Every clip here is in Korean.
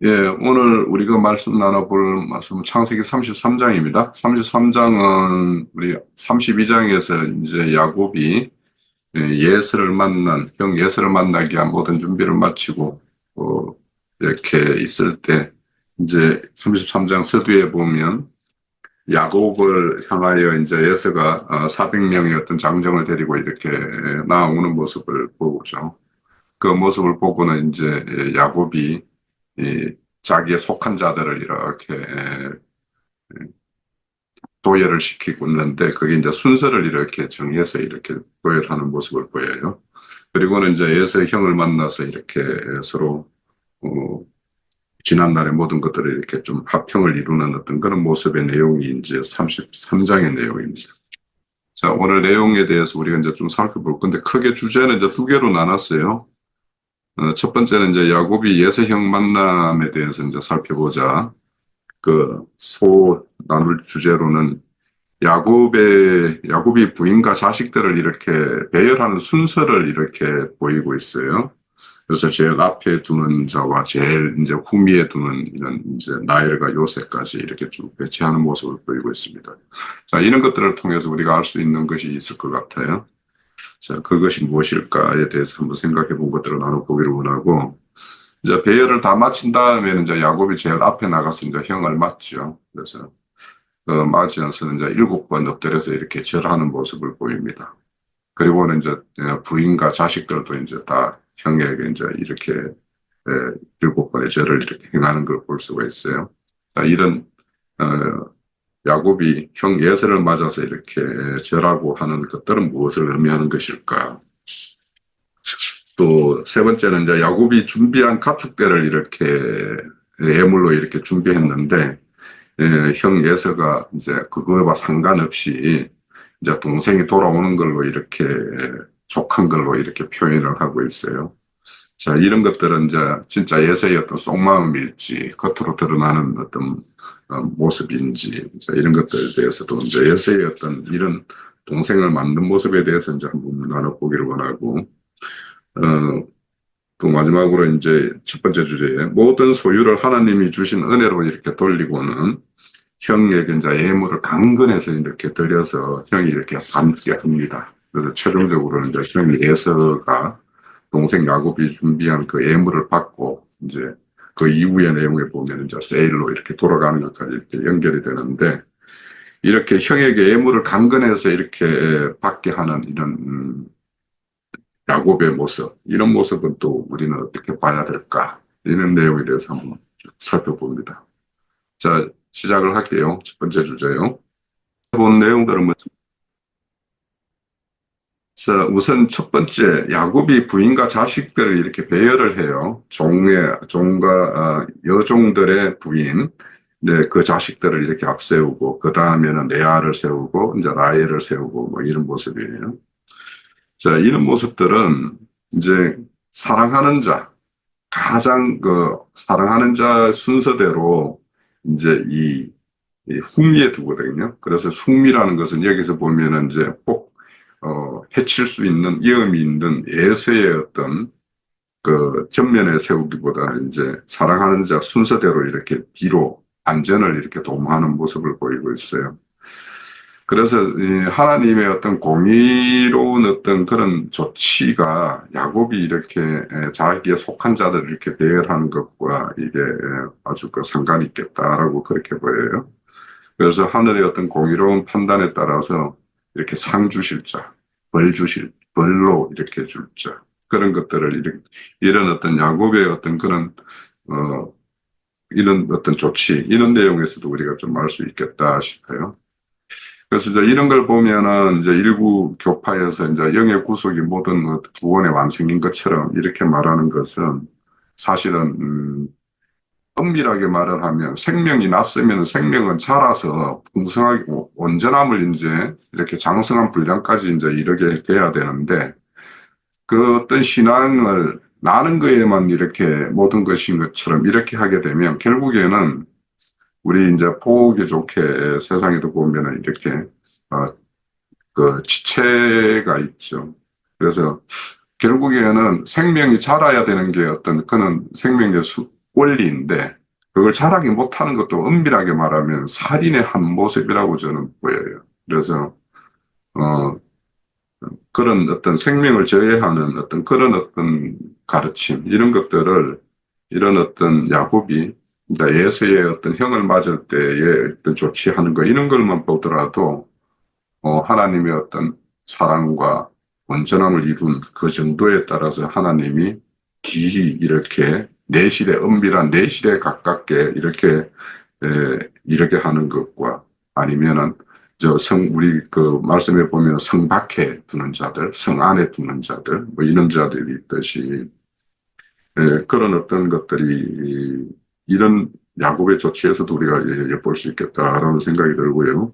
예, 오늘 우리가 말씀 나눠볼 말씀은 창세기 33장입니다. 33장은 우리 32장에서 이제 야곱이 예서를 만난, 형 예서를 만나기 위한 모든 준비를 마치고, 이렇게 있을 때, 이제 33장 서두에 보면 야곱을 향하여 이제 예서가 400명의 어떤 장정을 데리고 이렇게 나오는 모습을 보죠. 그 모습을 보고는 이제 야곱이 이 자기의 속한 자들을 이렇게 도열을 시키고 있는데 그게 이제 순서를 이렇게 정해서 이렇게 도열하는 모습을 보여요. 그리고는 이제 에서 형을 만나서 이렇게 서로 어, 지난날의 모든 것들을 이렇게 좀 합형을 이루는 어떤 그런 모습의 내용이 이제 33장의 내용입니다. 자, 오늘 내용에 대해서 우리가 이제 좀 살펴볼 건데 크게 주제는 이제 두 개로 나눴어요. 첫 번째는 이제 야곱이 예세형 만남에 대해서 이제 살펴보자. 나눌 주제로는 야곱이 부인과 자식들을 이렇게 배열하는 순서를 이렇게 보이고 있어요. 그래서 제일 앞에 두는 자와 제일 이제 후미에 두는 이런 이제 나엘과 요셉까지 이렇게 쭉 배치하는 모습을 보이고 있습니다. 자, 이런 것들을 통해서 우리가 알 수 있는 것이 있을 것 같아요. 자, 그것이 무엇일까에 대해서 한번 생각해 본 것들을 나눠보기를 원하고, 이제 배열을 다 마친 다음에는 이제 야곱이 제일 앞에 나가서 이제 형을 맞죠. 그래서 맞으면서 이제 7번 엎드려서 이렇게 절하는 모습을 보입니다. 그리고는 이제 부인과 자식들도 이제 다 형에게 이제 이렇게 7번의 절을 이렇게 행하는 걸 볼 수가 있어요. 자, 이런 어, 야곱이 형 예서를 맞아서 이렇게 절하고 하는 것들은 무엇을 의미하는 것일까? 또 세 번째는 이제 야곱이 준비한 가축대를 이렇게 예물로 이렇게 준비했는데 형 예서가 이제 그거와 상관없이 이제 동생이 돌아오는 걸로 이렇게 족한 걸로 이렇게 표현을 하고 있어요. 자, 이런 것들은 이제 진짜 예서의 어떤 속마음일지 겉으로 드러나는 어떤 모습인지 이런 것들에 대해서도 이제 예서의 어떤 이런 동생을 만든 모습에 대해서 이제 한번 나눠보기를 원하고 어, 또 마지막으로 이제 첫 번째 주제에 모든 소유를 하나님이 주신 은혜로 이렇게 돌리고는 형에게 이제 예물을 강건해서 이렇게 드려서 형이 이렇게 받게 합니다. 그래서 최종적으로는 이제 형이 에서가 동생 야곱이 준비한 그 예물을 받고 이제 그 이후의 내용에 보면 이제 세일로 이렇게 돌아가는 것까지 이렇게 연결이 되는데 이렇게 형에게 예물을 강건해서 이렇게 받게 하는 이런 야곱의 모습, 이런 모습은 또 우리는 어떻게 봐야 될까? 이런 내용에 대해서 한번 살펴봅니다. 자, 시작을 할게요. 첫 번째 주제요. 본 내용들은 뭐, 자, 우선 첫 번째, 야곱이 부인과 자식들을 이렇게 배열을 해요. 종과 여종들의 부인, 네, 그 자식들을 이렇게 앞세우고, 그 다음에는 레아를 세우고, 이제 라헬을 세우고, 뭐 이런 모습이에요. 자, 이런 모습들은 이제 사랑하는 자, 가장 사랑하는 자 순서대로 이제 이 흥미에 두거든요. 그래서 흥미라는 것은 여기서 보면은 이제 꼭, 해칠 수 있는 위험이 있는 예수의 어떤 그 전면에 세우기보다는 이제 사랑하는 자 순서대로 이렇게 뒤로 안전을 이렇게 도모하는 모습을 보이고 있어요. 그래서 이 하나님의 어떤 공의로운 어떤 그런 조치가 야곱이 이렇게 자기에 속한 자들을 이렇게 배열하는 것과 이게 아주 그 상관이 있겠다라고 그렇게 보여요. 그래서 하늘의 어떤 공의로운 판단에 따라서 이렇게 상 주실 자, 벌로 이렇게 줄 자, 그런 것들을 이런 어떤 야곱의 어떤 그런, 어, 이런 어떤 조치, 이런 내용에서도 우리가 좀 알 수 있겠다 싶어요. 그래서 이제 이런 걸 보면은 이제 일부 교파에서 이제 영의 구속이 모든 구원의 완성인 것처럼 이렇게 말하는 것은 사실은, 엄밀하게 말을 하면 생명이 났으면 생명은 자라서 풍성하게 온전함을 이제 이렇게 장성한 분량까지 이제 이르게 돼야 되는데 그 어떤 신앙을 나는 거에만 이렇게 모든 것인 것처럼 이렇게 하게 되면 결국에는 우리 이제 보기 좋게 세상에도 보면은 이렇게 어, 그 지체가 있죠. 그래서 결국에는 생명이 자라야 되는 게 어떤 그는 생명의 원리인데 그걸 잘하게 못하는 것도 엄밀하게 말하면 살인의 한 모습이라고 저는 보여요. 그래서 어, 그런 어떤 생명을 저해하는 어떤 그런 어떤 가르침 이런 것들을 이런 어떤 야곱이 그러니까 예수의 어떤 형을 맞을 때의 어떤 조치하는 거 이런 걸만 보더라도 하나님의 어떤 사랑과 온전함을 이룬 그 정도에 따라서 하나님이 기이 이렇게 내실에 은밀한 내실에 가깝게 이렇게 하는 것과 아니면은 우리 그 말씀에 보면 성 밖에 두는 자들, 성 안에 두는 자들, 뭐 이런 자들이 있듯이 그런 어떤 것들이 이런 야곱의 조치에서도 우리가 엿볼 수 있겠다라는 생각이 들고요.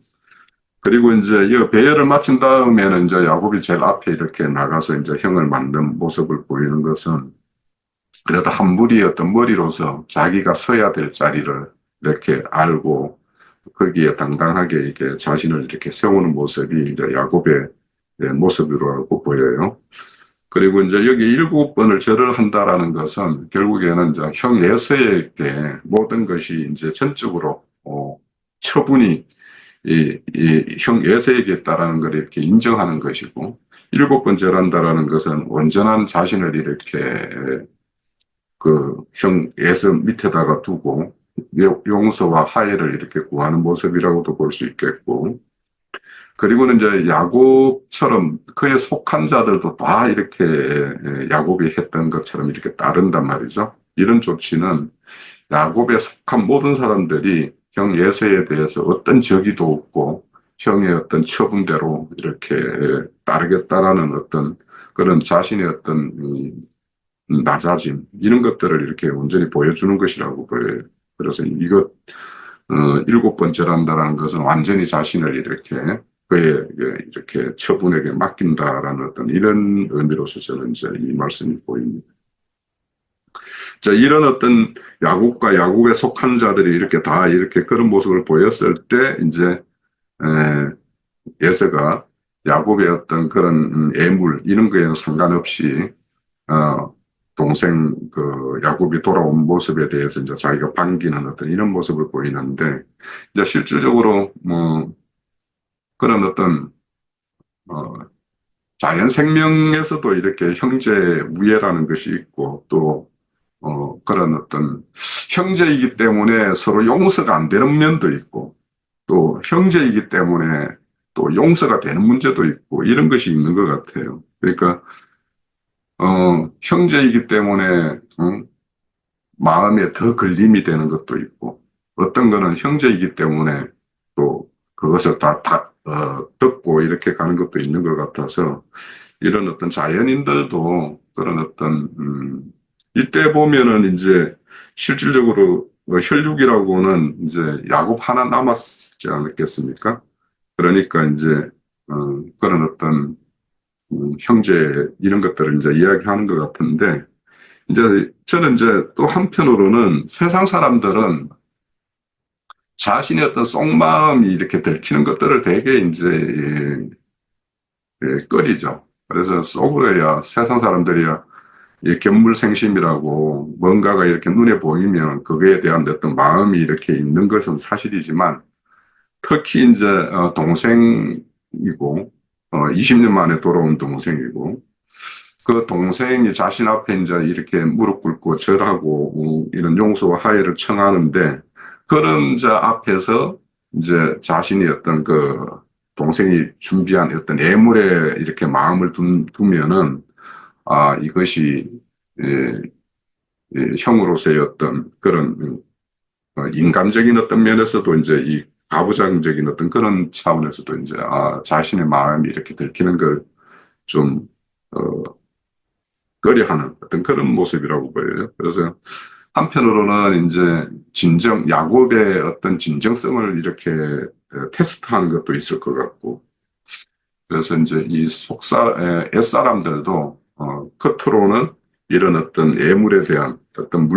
그리고 이제 이 배열을 마친 다음에는 이제 야곱이 제일 앞에 이렇게 나가서 이제 형을 만든 모습을 보이는 것은 그래도 한 무리의 어떤 머리로서 자기가 서야 될 자리를 이렇게 알고 거기에 당당하게 이렇게 자신을 이렇게 세우는 모습이 이제 야곱의 모습이라고 보여요. 그리고 이제 여기 7번을 절을 한다라는 것은 결국에는 이제 형 에서에게 모든 것이 이제 전적으로 처분이 형 에서에게 있다라는 걸 이렇게 인정하는 것이고 7번 절한다라는 것은 온전한 자신을 이렇게 그 형 에서 밑에다가 두고 용서와 화해를 이렇게 구하는 모습이라고도 볼 수 있겠고 그리고는 이제 야곱처럼 그에 속한 자들도 다 이렇게 야곱이 했던 것처럼 이렇게 따른단 말이죠. 이런 조치는 야곱에 속한 모든 사람들이 형 예서에 대해서 어떤 적의도 없고 형의 어떤 처분대로 이렇게 따르겠다라는 어떤 그런 자신의 어떤 낮아짐 이런 것들을 이렇게 온전히 보여주는 것이라고 보여요. 그래서 이것 7번째란다라는 것은 완전히 자신을 이렇게 그의 이렇게 처분에게 맡긴다라는 어떤 이런 의미로서 저는 이제 이 말씀이 보입니다. 자, 이런 어떤 야곱과 야곱에 속한 자들이 이렇게 다 이렇게 그런 모습을 보였을 때 이제 예서가 야곱의 어떤 그런 애물 이런 거에는 상관없이 동생 그 야곱이 돌아온 모습에 대해서 이제 자기가 반기는 어떤 이런 모습을 보이는데 이제 실질적으로 뭐 그런 어떤 어 자연 생명에서도 이렇게 형제 우애라는 것이 있고 또 그런 어떤 형제이기 때문에 서로 용서가 안 되는 면도 있고 또 형제이기 때문에 또 용서가 되는 문제도 있고 이런 것이 있는 것 같아요. 그러니까 형제이기 때문에 마음에 더 걸림이 되는 것도 있고 어떤 거는 형제이기 때문에 또 그것을 듣고 이렇게 가는 것도 있는 것 같아서 이런 어떤 자연인들도 그런 어떤 이때 보면은 이제 실질적으로 혈육이라고는 이제 야곱 하나 남았지 않겠습니까? 그러니까 이제 그런 어떤 형제 이런 것들을 이제 이야기하는 것 같은데 이제 저는 이제 또 한편으로는 세상 사람들은 자신의 어떤 속마음이 이렇게 들키는 것들을 되게 이제 꺼리죠. 그래서 속으로야 세상 사람들이야 이 견물생심이라고 뭔가가 이렇게 눈에 보이면 그거에 대한 어떤 마음이 이렇게 있는 것은 사실이지만 특히 이제 동생이고 20년 만에 돌아온 동생이고 그 동생이 자신 앞에 이제 이렇게 무릎 꿇고 절하고 이런 용서와 화해를 청하는데 그런 자 앞에서 이제 자신이 어떤 그 동생이 준비한 어떤 애물에 이렇게 마음을 두면은 이것이 예, 형으로서의 어떤 그런 인간적인 어떤 면에서도 이제 이 가부장적인 어떤 그런 차원에서도 이제 자신의 마음이 이렇게 들키는 걸좀 꺼려하는 어떤 그런 모습이라고 보여요. 그래서 한편으로는 이제 야곱의 어떤 진정성을 이렇게 테스트하는 것도 있을 것 같고, 그래서 이제 옛사람들도, 겉으로는 이런 어떤 애물에 대한 어떤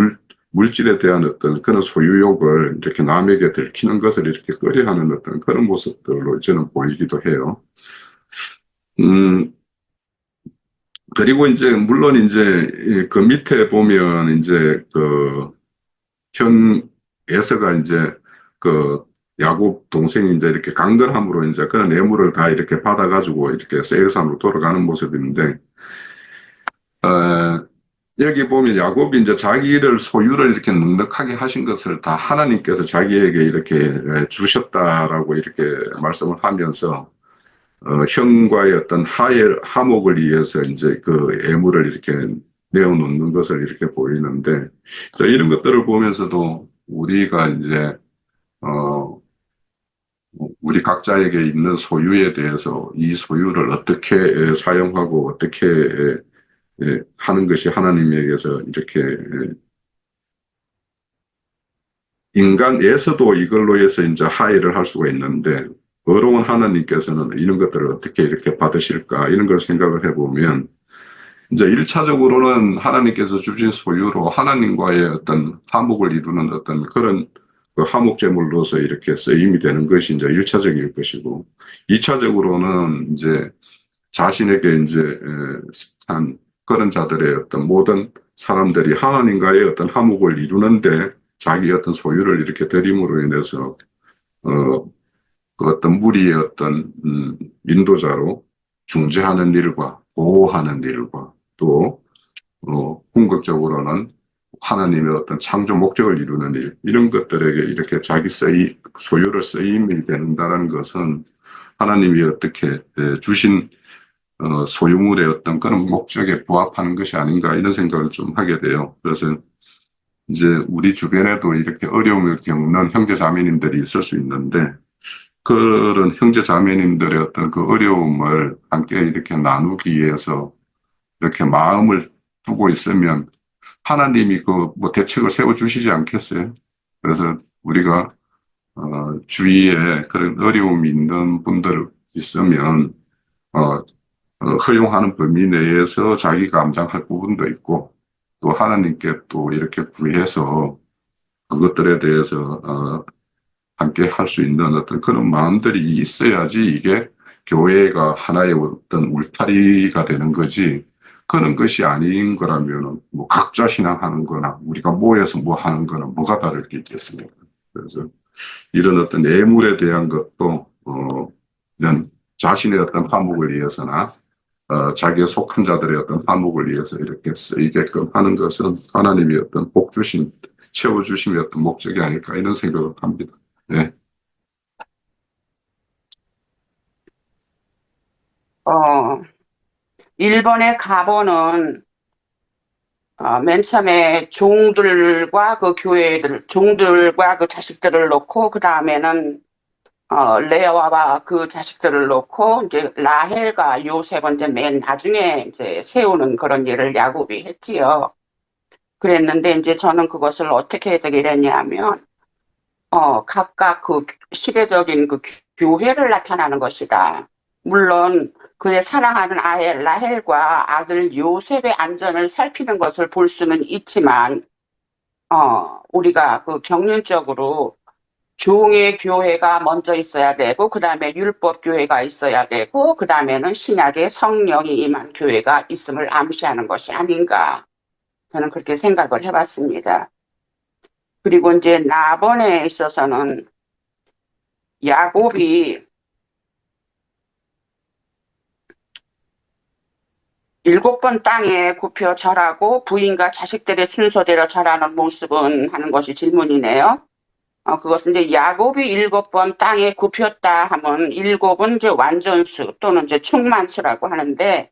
물질에 대한 어떤 그런 소유욕을 이렇게 남에게 들키는 것을 이렇게 꺼려하는 어떤 그런 모습들로 저는 보이기도 해요. 음, 그리고 이제 물론 이제 그 밑에 보면 이제 그 형 에서가 이제 그 야곱 동생이 이제 이렇게 강건함으로 이제 그런 뇌물을 다 이렇게 받아가지고 이렇게 세일산으로 돌아가는 모습인데, 어, 여기 보면 야곱이 이제 자기를 소유를 이렇게 넉넉하게 하신 것을 다 하나님께서 자기에게 이렇게 주셨다라고 이렇게 말씀을 하면서, 형과의 어떤 화목을 위해서 이제 그 애물을 이렇게 내어놓는 것을 이렇게 보이는데, 이런 것들을 보면서도 우리가 이제, 어, 우리 각자에게 있는 소유에 대해서 이 소유를 어떻게 사용하고 어떻게 하는 것이 하나님에게서 이렇게 인간에서도 이걸로 해서 이제 하해를 할 수가 있는데, 어려운 하나님께서는 이런 것들을 어떻게 이렇게 받으실까 이런 걸 생각을 해보면, 이제 1차적으로는 하나님께서 주신 소유로 하나님과의 어떤 화목을 이루는 어떤 그런 그 화목제물로서 이렇게 쓰임이 되는 것이 이제 1차적일 것이고, 2차적으로는 이제 자신에게 이제 한 그런 자들의 어떤 모든 사람들이 하나님과의 어떤 화목을 이루는데 자기 어떤 소유를 이렇게 드림으로 인해서 그 어떤 무리의 어떤 인도자로 중재하는 일과 보호하는 일과 또 궁극적으로는 하나님의 어떤 창조 목적을 이루는 일, 이런 것들에게 이렇게 자기 소유를 쓰임이 된다는 것은 하나님이 어떻게 주신 소유물의 어떤 그런 목적에 부합하는 것이 아닌가 이런 생각을 좀 하게 돼요. 그래서 이제 우리 주변에도 이렇게 어려움을 겪는 형제 자매님들이 있을 수 있는데, 그런 형제 자매님들의 어떤 그 어려움을 함께 이렇게 나누기 위해서 이렇게 마음을 두고 있으면 하나님이 그 뭐 대책을 세워 주시지 않겠어요? 그래서 우리가 주위에 그런 어려움이 있는 분들 있으면 어, 허용하는 범위 내에서 자기가 감당할 부분도 있고, 또 하나님께 또 이렇게 구해서 그것들에 대해서 함께 할 수 있는 어떤 그런 마음들이 있어야지 이게 교회가 하나의 어떤 울타리가 되는 거지, 그런 것이 아닌 거라면 뭐 각자 신앙하는 거나 우리가 모여서 뭐 하는 거나 뭐가 다를 게 있겠습니까? 그래서 이런 어떤 예물에 대한 것도 이런 자신의 어떤 화목을 위해서나 자기의 속한 자들의 어떤 화목을 위해서 이렇게 쓰이게끔 하는 것은 하나님이 어떤 복 주신, 채워주심의 어떤 목적이 아닐까 이런 생각을 합니다. 네. 어, 일본의 가보는 맨 처음에 종들과 그 교회들, 종들과 그 자식들을 놓고 그 다음에는 레아와 그 자식들을 놓고 이제 라헬과 요셉은 이제 맨 나중에 이제 세우는 그런 일을 야곱이 했지요. 그랬는데 이제 저는 그것을 어떻게 되게 됐냐면 각각 그 시대적인 그 교회를 나타나는 것이다. 물론 그의 사랑하는 아내 라헬과 아들 요셉의 안전을 살피는 것을 볼 수는 있지만, 우리가 그 경륜적으로 종의 교회가 먼저 있어야 되고, 그 다음에 율법 교회가 있어야 되고, 그 다음에는 신약의 성령이 임한 교회가 있음을 암시하는 것이 아닌가. 저는 그렇게 생각을 해봤습니다. 그리고 이제 나번에 있어서는 야곱이 7번 땅에 굽혀 절하고 부인과 자식들의 순서대로 절하는 모습은 하는 것이 질문이네요. 그것은 이제 야곱이 7번 땅에 굽혔다 하면 일곱은 이제 완전수 또는 이제 충만수라고 하는데,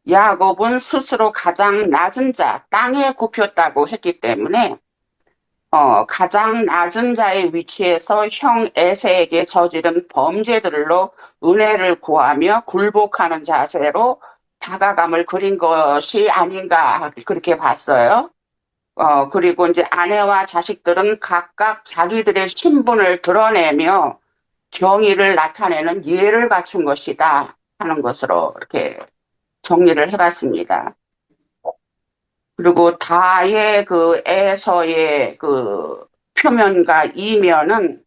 야곱은 스스로 가장 낮은 자, 땅에 굽혔다고 했기 때문에 가장 낮은 자의 위치에서 형 에세에게 저지른 범죄들로 은혜를 구하며 굴복하는 자세로 다가감을 그린 것이 아닌가 그렇게 봤어요. 그리고 이제 아내와 자식들은 각각 자기들의 신분을 드러내며 경의를 나타내는 예를 갖춘 것이다 하는 것으로 이렇게 정리를 해봤습니다. 그리고 다의 그 에서의 그 표면과 이면은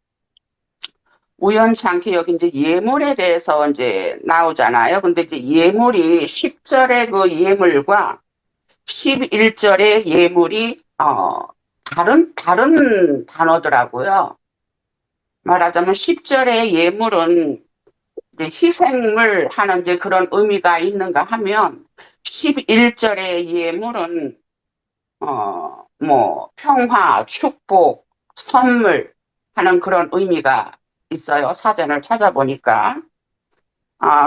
우연찮게 여기 이제 예물에 대해서 이제 나오잖아요. 근데 이제 예물이 10절의 그 예물과 11절의 예물이 다른 단어더라고요. 말하자면 10절의 예물은 이제 희생을 하는 이제 그런 의미가 있는가 하면 11절의 예물은 뭐 평화, 축복, 선물 하는 그런 의미가 있어요. 사전을 찾아보니까.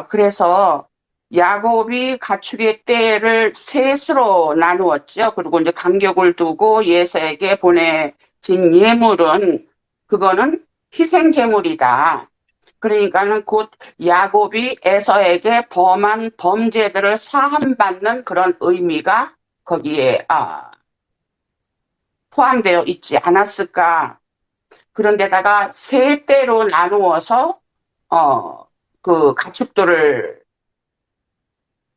그래서 야곱이 가축의 떼를 셋으로 나누었죠. 그리고 이제 간격을 두고 예서에게 보내진 예물은 그거는 희생 제물이다. 그러니까는 곧 야곱이 에서에게 범한 범죄들을 사함받는 그런 의미가 거기에 포함되어 있지 않았을까. 그런데다가 세 대로 나누어서 그 가축들을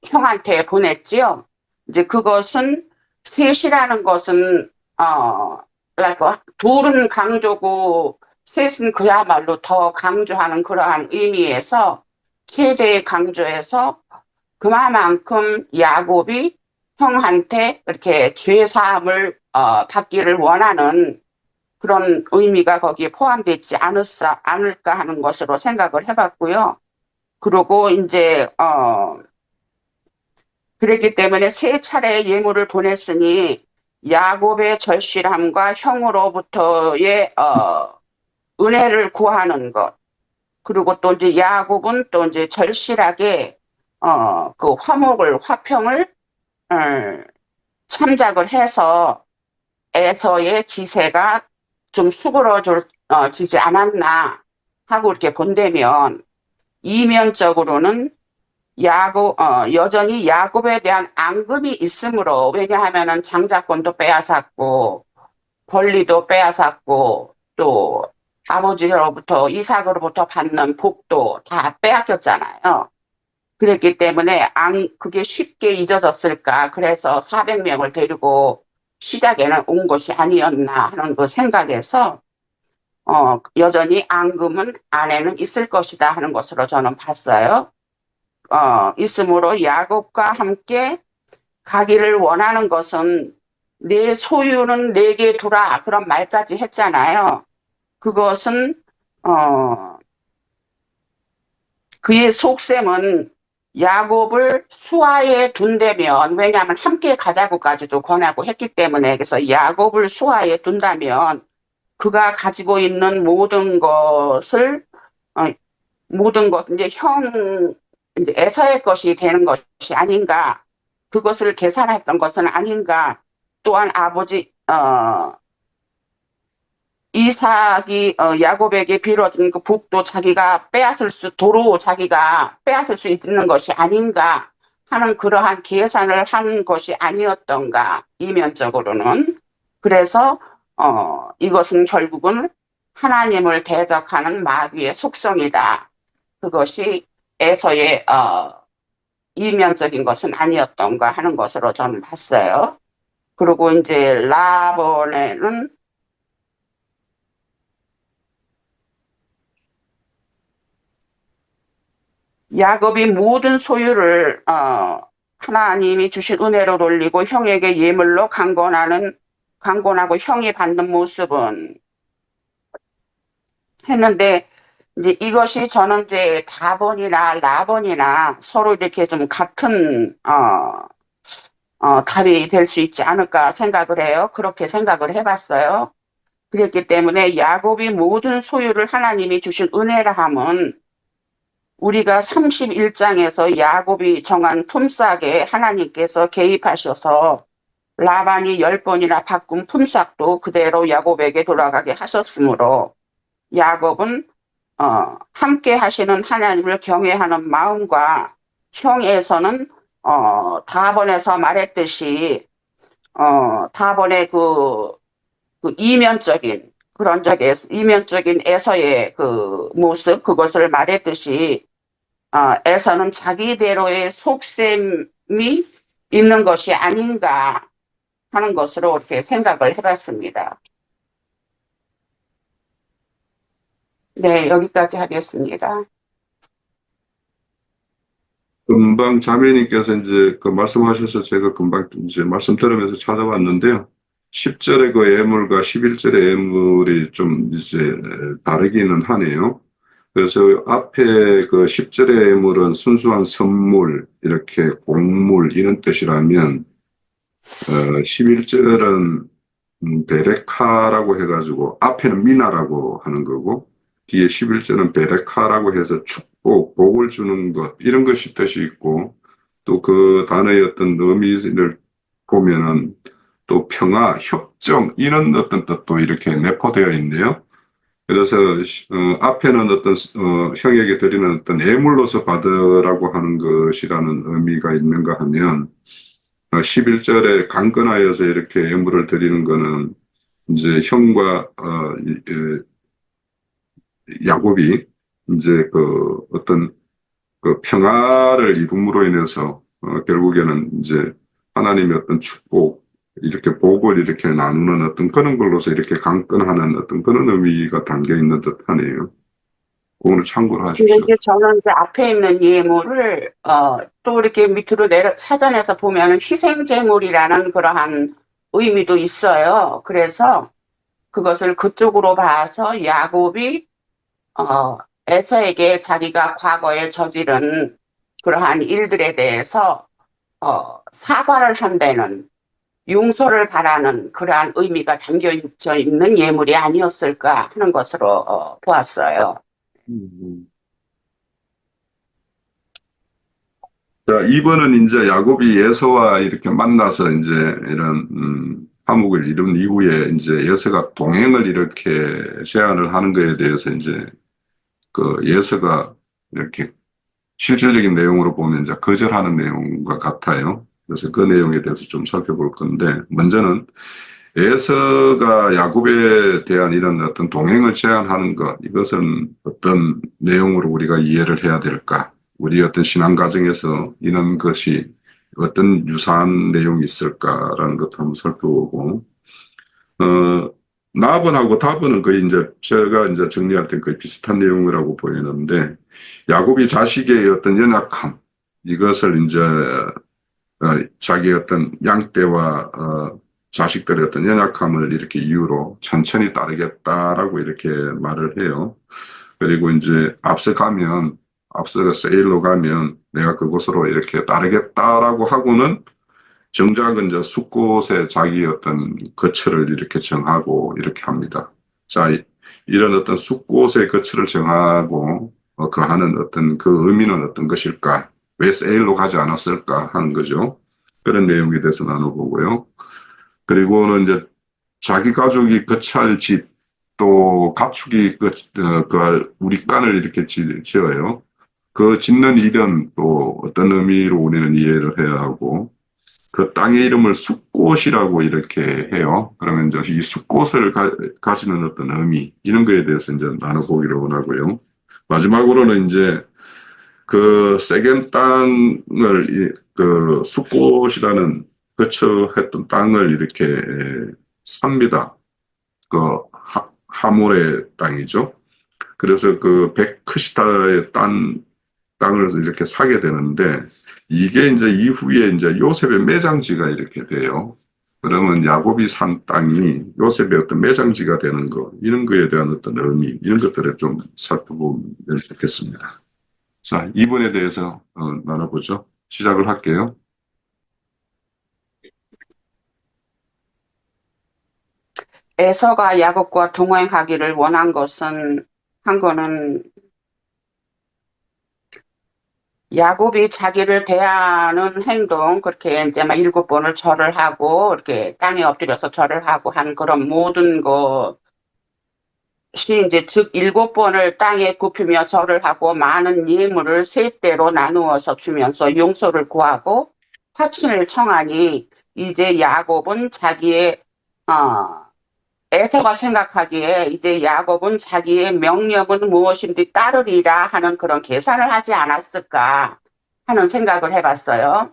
형한테 보냈지요. 이제 그것은 셋이라는 것은 둘은 강조고 셋은 그야말로 더 강조하는 그러한 의미에서 최대의 강조해서 그만큼 야곱이 형한테 이렇게 죄 사함을 받기를 원하는 그런 의미가 거기에 포함되어 있지 않을까 하는 것으로 생각을 해봤고요. 그리고 이제 그랬기 때문에 세 차례의 예물을 보냈으니 야곱의 절실함과 형으로부터의 은혜를 구하는 것. 그리고 또 이제 야곱은 또 이제 절실하게 그 화평을 참작을 해서 에서의 기세가 좀 수그러지지 않았나 하고 이렇게 본다면 이면적으로는 여전히 야곱에 대한 앙금이 있으므로, 왜냐하면은 장자권도 빼앗았고, 권리도 빼앗았고, 또 아버지로부터, 이삭으로부터 받는 복도 다 빼앗겼잖아요. 그랬기 때문에 그게 쉽게 잊어졌을까. 그래서 400명을 데리고 시작에는 온 것이 아니었나 하는 그 생각에서, 여전히 앙금은 안에는 있을 것이다 하는 것으로 저는 봤어요. 있으므로 야곱과 함께 가기를 원하는 것은 내 소유는 내게 두라 그런 말까지 했잖아요. 그것은 그의 속셈은 야곱을 수하에 둔다면, 왜냐하면 함께 가자고까지도 권하고 했기 때문에, 그래서 야곱을 수하에 둔다면 그가 가지고 있는 모든 것을 이제 이제 에서의 것이 되는 것이 아닌가, 그것을 계산했던 것은 아닌가. 또한 아버지 이삭이 야곱에게 빌어준 그 복도 도로 자기가 빼앗을 수 있는 것이 아닌가 하는 그러한 계산을 한 것이 아니었던가, 이면적으로는. 그래서 이것은 결국은 하나님을 대적하는 마귀의 속성이다. 그것이 에서의 이면적인 것은 아니었던가 하는 것으로 저는 봤어요. 그리고 이제 라본에는 야곱이 모든 소유를 하나님이 주신 은혜로 돌리고 형에게 예물로 강권하고 형이 받는 모습은 했는데, 이제 이것이 저는 이제 다본이나 라본이나 서로 이렇게 좀 같은 답이 될 수 있지 않을까 생각을 해요. 그렇게 생각을 해봤어요. 그랬기 때문에 야곱이 모든 소유를 하나님이 주신 은혜라 함은 우리가 31장에서 야곱이 정한 품삯에 하나님께서 개입하셔서 라반이 10번이나 바꾼 품삯도 그대로 야곱에게 돌아가게 하셨으므로 야곱은 함께 하시는 하나님을 경외하는 마음과 형에서는 다본에서 말했듯이 다본의 그 이면적인 이면적인 에서의 그 모습, 그것을 말했듯이 에서는 자기대로의 속셈이 있는 것이 아닌가 하는 것으로 이렇게 생각을 해봤습니다. 네, 여기까지 하겠습니다. 금방 자매님께서 이제 그 말씀하셔서 제가 금방 이제 말씀 들으면서 찾아봤는데요. 10절의 그 예물과 11절의 예물이 좀 이제 다르기는 하네요. 그래서 앞에 그 10절의 예물은 순수한 선물, 이렇게 곡물 이런 뜻이라면 11절은 베레카라고 해가지고 앞에는 미나라고 하는 거고 뒤에 11절은 베레카라고 해서 축복, 복을 주는 것 이런 것이 뜻이 있고 또 그 단어의 어떤 의미를 보면은 또 평화, 협정 이런 어떤 뜻도 이렇게 내포되어 있네요. 그래서 앞에는 어떤 형에게 드리는 어떤 예물로서 받으라고 하는 것이라는 의미가 있는가 하면 11절에 강건하여서 이렇게 예물을 드리는 거는 이제 형과 야곱이 이제 그 어떤 그 평화를 이룸으로 인해서 결국에는 이제 하나님의 어떤 축복 이렇게 복을 이렇게 나누는 어떤 그런 걸로서 이렇게 강건하는 어떤 그런 의미가 담겨 있는 듯하네요. 그거는 참고로 근데 하십시오. 이제 저는 이제 앞에 있는 예물을, 또 이렇게 밑으로 사전에서 보면은 희생제물이라는 그러한 의미도 있어요. 그래서 그것을 그쪽으로 봐서 야곱이, 어, 에서에게 자기가 과거에 저지른 그러한 일들에 대해서, 사과를 한다는, 용서를 바라는 그러한 의미가 담겨 있는 예물이 아니었을까 하는 것으로, 보았어요. 음. 자, 2번은 이제 야곱이 예서와 이렇게 만나서 이제 이런, 화목을 이룬 이후에 이제 예서가 동행을 이렇게 제안을 하는 거에 대해서 이제 그 예서가 이렇게 실질적인 내용으로 보면 이제 거절하는 내용과 같아요. 그래서 그 내용에 대해서 좀 살펴볼 건데, 먼저는 에서가 야곱에 대한 이런 어떤 동행을 제안하는 것, 이것은 어떤 내용으로 우리가 이해를 해야 될까? 우리 어떤 신앙 과정에서 이런 것이 어떤 유사한 내용이 있을까라는 것도 한번 살펴보고, 어, 나번하고 다번은 거의 이제 제가 이제 정리할 때 거의 비슷한 내용이라고 보이는데, 야곱이 자식의 어떤 연약함, 이것을 이제 자기의 어떤 양떼와 자식들의 어떤 연약함을 이렇게 이유로 천천히 따르겠다라고 이렇게 말을 해요. 그리고 이제 앞서 세일로 가면 내가 그곳으로 이렇게 따르겠다라고 하고는 정작은 이제 숫곳에 자기 어떤 거처를 이렇게 정하고 이렇게 합니다. 자, 이런 어떤 숫곳의 거처를 정하고 거하는 어떤 그 의미는 어떤 것일까? 왜 세일로 가지 않았을까 하는 거죠. 그런 내용에 대해서 나눠보고요. 그리고는 이제 자기 가족이 거처할 집, 또 가축이 그 우리 깐을 이렇게 지어요. 그 짓는 일은 또 어떤 의미로 우리는 이해를 해야 하고, 그 땅의 이름을 숫꽃이라고 이렇게 해요. 그러면 이제 이 숫꽃을 가지는 어떤 의미, 이런 거에 대해서 이제 나눠보기를 원하고요. 마지막으로는 이제 그 세겜 땅을 그 숫꽃이라는 거처했던 땅을 이렇게 삽니다. 그 하몰의 땅이죠. 그래서 그 백크시타의 땅을 이렇게 사게 되는데 이게 이제 이후에 이제 요셉의 매장지가 이렇게 돼요. 그러면 야곱이 산 땅이 요셉의 어떤 매장지가 되는 거, 이런 거에 대한 어떤 의미, 이런 것들을 좀 살펴보면 좋겠습니다. 자, 이분에 대해서 나눠보죠. 시작을 할게요. 에서가 야곱과 동행하기를 원한 것은 한 거는 야곱이 자기를 대하는 행동, 그렇게 이제 막 7번을 절을 하고, 이렇게 땅에 엎드려서 절을 하고 한 그런 모든 것이 이제 즉 7번을 땅에 굽히며 절을 하고 많은 예물을 셋대로 나누어서 주면서 용서를 구하고 화친을 청하니 이제 야곱은 자기의, 어, 에서가 생각하기에 이제 야곱은 자기의 명령은 무엇인지 따르리라 하는 그런 계산을 하지 않았을까 하는 생각을 해봤어요.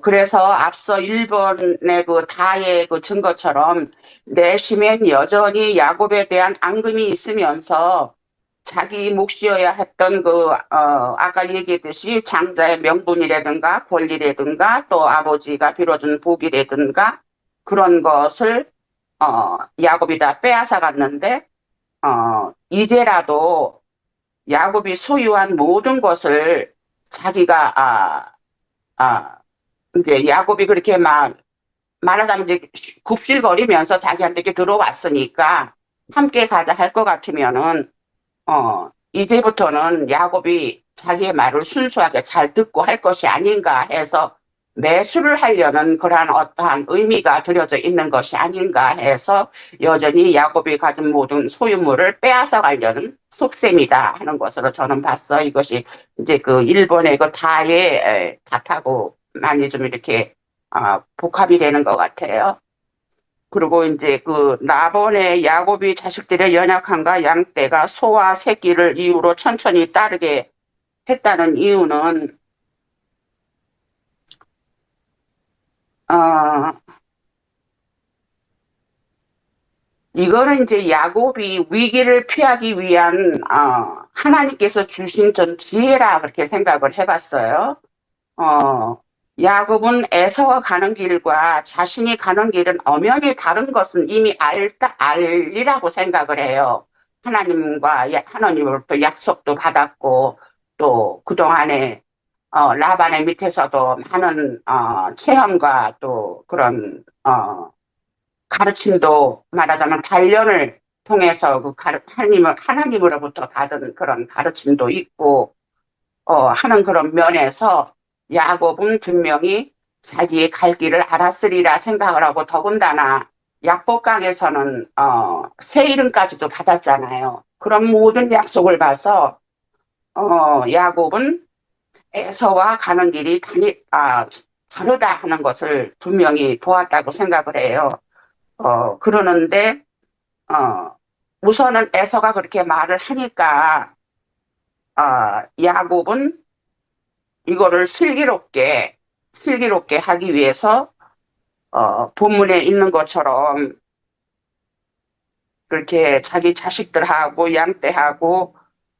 그래서 앞서 1번의 그 다의 그 증거처럼 내심엔 여전히 야곱에 대한 앙금이 있으면서 자기 몫이어야 했던 아까 얘기했듯이 장자의 명분이라든가 권리라든가 또 아버지가 빌어준 복이라든가 그런 것을 야곱이 다 빼앗아 갔는데 이제라도 야곱이 소유한 모든 것을 자기가 이제 야곱이 그렇게 막 말하자면 이제 굽실거리면서 자기한테 이렇게 들어왔으니까 함께 가자 할 것 같으면은 이제부터는 야곱이 자기의 말을 순수하게 잘 듣고 할 것이 아닌가 해서 매수를 하려는 그러한 어떠한 의미가 들여져 있는 것이 아닌가 해서 여전히 야곱이 가진 모든 소유물을 빼앗아 가려는 속셈이다 하는 것으로 저는 봤어. 이것이 이제 그 일본의 그 다의 답하고 많이 좀 이렇게 복합이 되는 것 같아요. 그리고 이제 그 나번에 야곱이 자식들의 연약함과 양떼가 소와 새끼를 이유로 천천히 따르게 했다는 이유는 어 이거는 이제 야곱이 위기를 피하기 위한 하나님께서 주신 전 지혜라 그렇게 생각을 해봤어요. 어 야곱은 에서가 가는 길과 자신이 가는 길은 엄연히 다른 것은 이미 알리라고 생각을 해요. 하나님으로부터 약속도 받았고 또 그동안에 라반의 밑에서도 많은 체험과 또 그런 가르침도 말하자면 단련을 통해서 하나님으로부터 받은 그런 가르침도 있고 하는 그런 면에서 야곱은 분명히 자기의 갈 길을 알았으리라 생각을 하고 더군다나 약복강에서는 새 이름까지도 받았잖아요. 그런 모든 약속을 봐서 야곱은 에서와 가는 길이 다르다 하는 것을 분명히 보았다고 생각을 해요. 그러는데 우선은 에서가 그렇게 말을 하니까 야곱은 이거를 슬기롭게 하기 위해서 본문에 있는 것처럼 그렇게 자기 자식들하고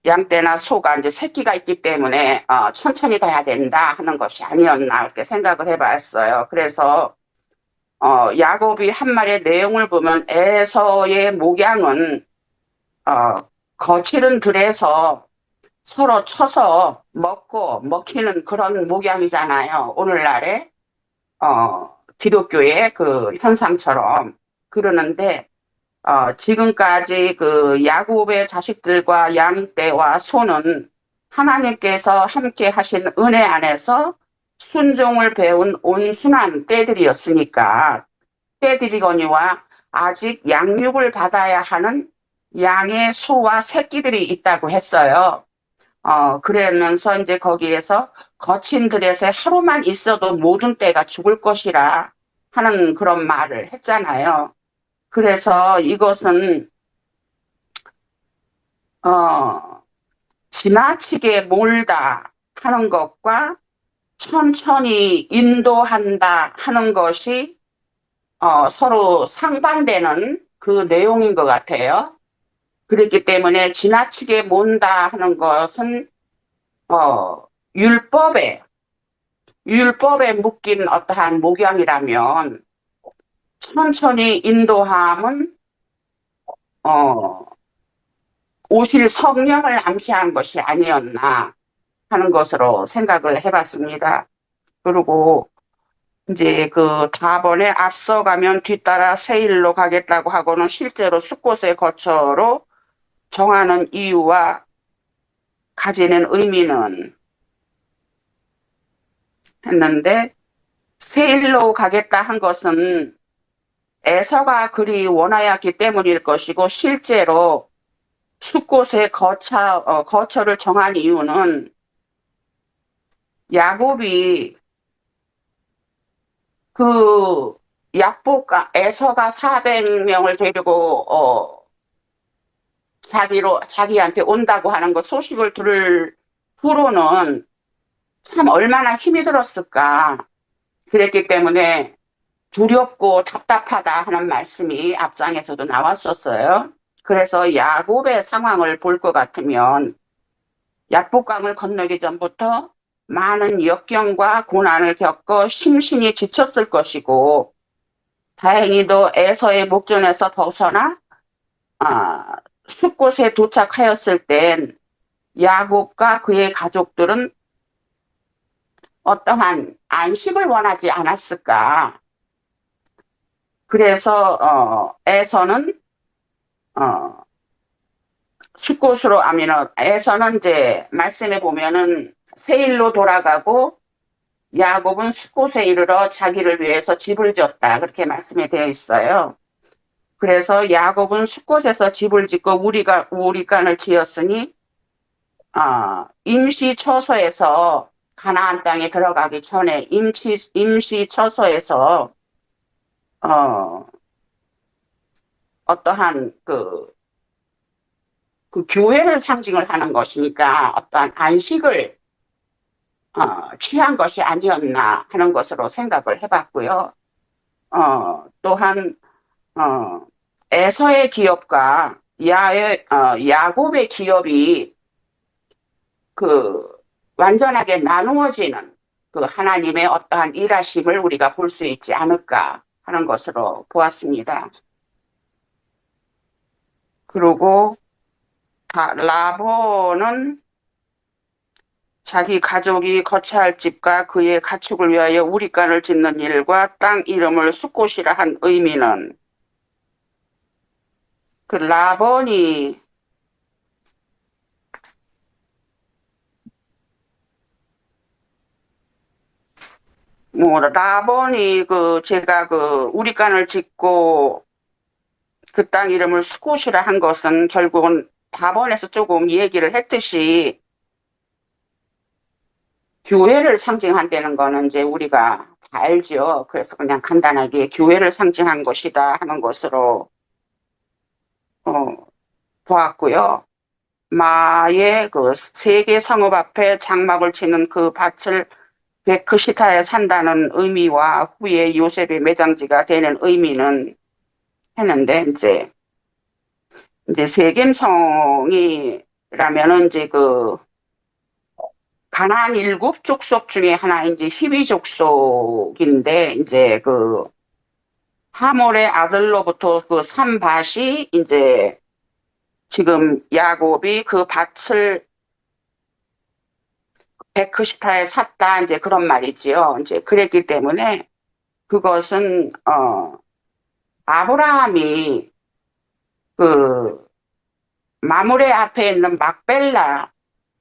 양떼나 소가 이제 새끼가 있기 때문에 천천히 가야 된다 하는 것이 아니었나 이렇게 생각을 해봤어요. 그래서 야곱이 한 말의 내용을 보면 에서의 목양은 거칠은 들에서 서로 쳐서 먹고 먹히는 그런 목양이잖아요. 오늘날의 기독교의 그 현상처럼 그러는데 지금까지 그 야곱의 자식들과 양떼와 소는 하나님께서 함께 하신 은혜 안에서 순종을 배운 온순한 떼들이었으니까 떼들이거니와 아직 양육을 받아야 하는 양의 소와 새끼들이 있다고 했어요. 그러면서 이제 거기에서 거친 들에서 하루만 있어도 모든 떼가 죽을 것이라 하는 그런 말을 했잖아요. 그래서 이것은 지나치게 몰다 하는 것과 천천히 인도한다 하는 것이 서로 상반되는 그 내용인 것 같아요. 그렇기 때문에 지나치게 몬다 하는 것은 율법에 묶인 어떠한 목양이라면 천천히 인도함은 어, 오실 성령을 암시한 것이 아니었나 하는 것으로 생각을 해봤습니다. 그리고 이제 그 다번에 앞서가면 뒤따라 세일로 가겠다고 하고는 실제로 숫곳의 거처로 정하는 이유와 가지는 의미는 했는데 세일로 가겠다 한 것은 에서가 그리 원하였기 때문일 것이고 실제로 숫곳의 거처를 정한 이유는 야곱이 그 에서가 400명을 데리고 자기한테 온다고 하는 거 소식을 들을 후로는 참 얼마나 힘이 들었을까. 그랬기 때문에 두렵고 답답하다 하는 말씀이 앞장에서도 나왔었어요. 그래서 야곱의 상황을 볼 것 같으면 약복강을 건너기 전부터 많은 역경과 고난을 겪어 심신이 지쳤을 것이고 다행히도 에서의 목전에서 벗어나 숲곳에 도착하였을 땐 야곱과 그의 가족들은 어떠한 안식을 원하지 않았을까? 그래서 에서는 숲곳으로 에서는 이제 말씀해 보면은 세일로 돌아가고 야곱은 숲곳에 이르러 자기를 위해서 집을 지었다. 그렇게 말씀이 되어 있어요. 그래서 야곱은 숲곳에서 집을 짓고 우리간을 지었으니 임시 처소에서 가나안 땅에 들어가기 전에 임시 처소에서 어떠한 그 교회를 상징을 하는 것이니까 어떠한 안식을 취한 것이 아니었나 하는 것으로 생각을 해봤고요. 또한 에서의 기업과 야곱의 기업이 그 완전하게 나누어지는 그 하나님의 어떠한 일하심을 우리가 볼 수 있지 않을까 하는 것으로 보았습니다. 그리고 라본은 자기 가족이 거처할 집과 그의 가축을 위하여 우리간을 짓는 일과 땅 이름을 숫곳이라 한 의미는 그 라본이 제가 우리간을 짓고 그 땅 이름을 숫곳이라 한 것은 결국은 다번에서 조금 얘기를 했듯이 교회를 상징한다는 거는 이제 우리가 다 알죠. 그래서 그냥 간단하게 교회를 상징한 것이다 하는 것으로 보았고요. 마의 그 세계 성읍 앞에 장막을 치는 그 밭을 베크시타에 산다는 의미와 후에 요셉의 매장지가 되는 의미는 했는데 이제 세겜성이라면은 이제 가나안 일곱 족속 중에 하나인 이제 히위 족속인데 이제 하몰의 아들로부터 산 밭이 이제 지금 야곱이 그 밭을 베크시타에 샀다 이제 그런 말이지요. 이제 그랬기 때문에 그것은 아브라함이 마므레 앞에 있는 막벨라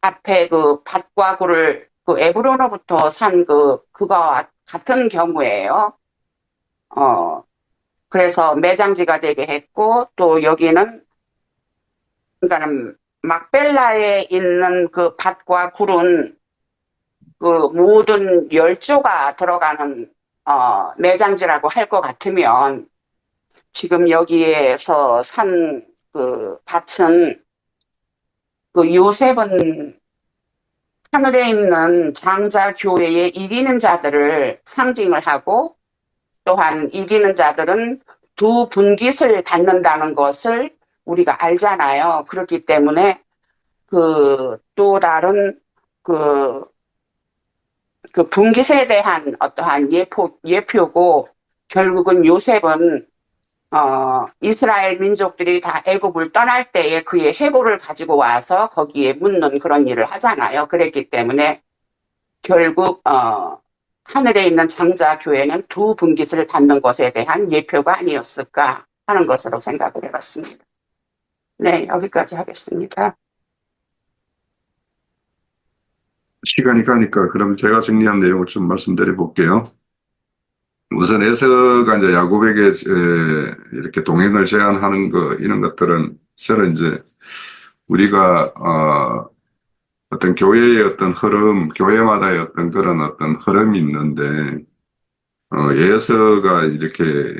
앞에 그 밭과 굴을 에브론으로부터 산 그거와 같은 경우예요. 그래서 매장지가 되게 했고 또 여기는 그러니까는 막벨라에 있는 그 밭과 굴은 그 모든 열조가 들어가는 매장지라고 할 것 같으면 지금 여기에서 산 그 밭은 요셉은 하늘에 있는 장자 교회에 이기는 자들을 상징을 하고 또한 이기는 자들은 두 분깃을 받는다는 것을 우리가 알잖아요. 그렇기 때문에 또 다른 분깃에 대한 어떠한 예표고 결국은 요셉은 이스라엘 민족들이 다 애굽을 떠날 때에 그의 해골을 가지고 와서 거기에 묻는 그런 일을 하잖아요. 그랬기 때문에 결국 하늘에 있는 장자 교회는 두 분깃을 받는 것에 대한 예표가 아니었을까 하는 것으로 생각을 해봤습니다. 네, 여기까지 하겠습니다. 시간이 가니까 그럼 제가 정리한 내용을 좀 말씀드려 볼게요. 우선 에서가 이제 야곱에게 이렇게 동행을 제안하는 이런 것들은 저는 이제 우리가 어떤 교회의 어떤 흐름, 교회마다의 어떤 그런 어떤 흐름이 있는데 에서가 이렇게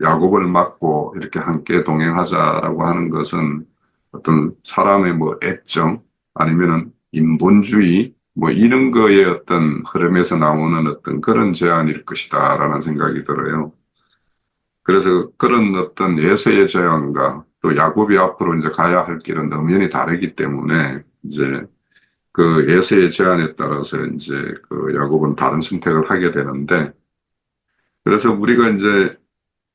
야곱을 맡고 이렇게 함께 동행하자라고 하는 것은 어떤 사람의 애정 아니면은 인본주의 이런 거의 어떤 흐름에서 나오는 어떤 그런 제안일 것이다라는 생각이 들어요. 그래서 그런 어떤 예서의 제안과 또 야곱이 앞으로 이제 가야 할 길은 엄연히 다르기 때문에 이제 예서의 제안에 따라서 이제 야곱은 다른 선택을 하게 되는데 그래서 우리가 이제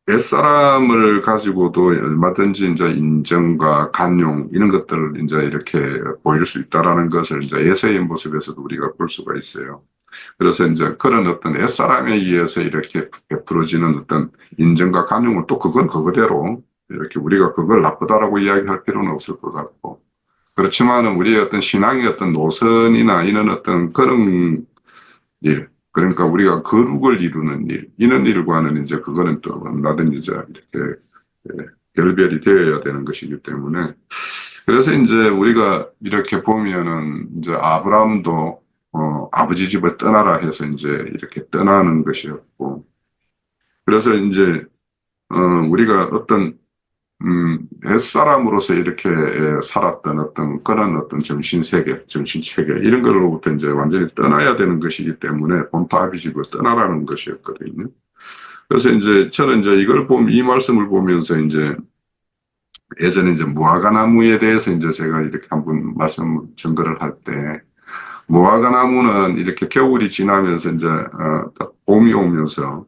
옛사람을 가지고도 얼마든지 이제 인정과 간용 이런 것들을 이제 이렇게 보일 수 있다라는 것을 이제 예서의 모습에서도 우리가 볼 수가 있어요. 그래서 이제 그런 어떤 옛사람에 의해서 이렇게 베풀어지는 어떤 인정과 간용은 또 그건 그거대로 이렇게 우리가 그걸 나쁘다라고 이야기할 필요는 없을 것 같고. 그렇지만은 우리의 어떤 신앙의 어떤 노선이나 이런 어떤 그런 일, 그러니까 우리가 거룩을 이루는 일, 이런 일과는 이제 그거는 또 얼마든지 이제 이렇게 예, 결별이 되어야 되는 것이기 때문에 그래서 이제 우리가 이렇게 보면은 이제 아브라함도 아버지 집을 떠나라 해서 이제 이렇게 떠나는 것이었고 그래서 이제 우리가 어떤 옛사람으로서 이렇게 살았던 어떤 그런 어떤 정신세계, 정신체계, 이런 걸로부터 이제 완전히 떠나야 되는 것이기 때문에 본토 아비집을 떠나라는 것이었거든요. 그래서 이제 저는 이제 이걸 보면, 이 말씀을 보면서 이제 예전에 이제 무화과나무에 대해서 이제 제가 이렇게 한번 증거를 할 때, 무화과나무는 이렇게 겨울이 지나면서 이제, 딱 봄이 오면서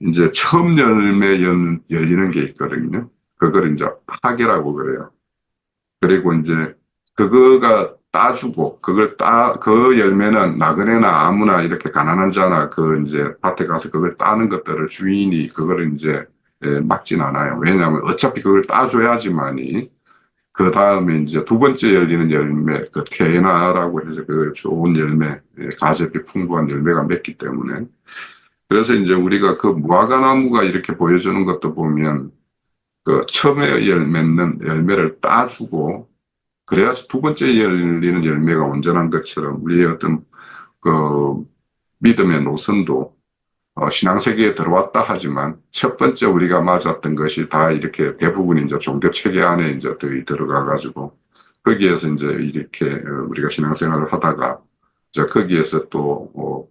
이제 처음 열리는 게 있거든요. 그걸 이제 학이라고 그래요. 그리고 이제 그거가 따주고 그 열매는 나그네나 아무나 이렇게 가난한 자나 그 이제 밭에 가서 그걸 따는 것들을 주인이 그거를 이제 막진 않아요. 왜냐하면 어차피 그걸 따줘야지만이 그 다음에 이제 두 번째 열리는 열매, 그 테나라고 해서 그 좋은 열매, 가즙이 풍부한 열매가 맺기 때문에 그래서 이제 우리가 그 무화과나무가 이렇게 보여주는 것도 보면 그 처음에 맺는 열매를 따주고 그래야지 두 번째 열리는 열매가 온전한 것처럼 우리의 어떤 그 믿음의 노선도 신앙세계에 들어왔다 하지만 첫 번째 우리가 맞았던 것이 다 이렇게 대부분 이제 종교 체계 안에 이제 들어가 가지고 거기에서 이제 이렇게 우리가 신앙생활을 하다가 이제 거기에서 또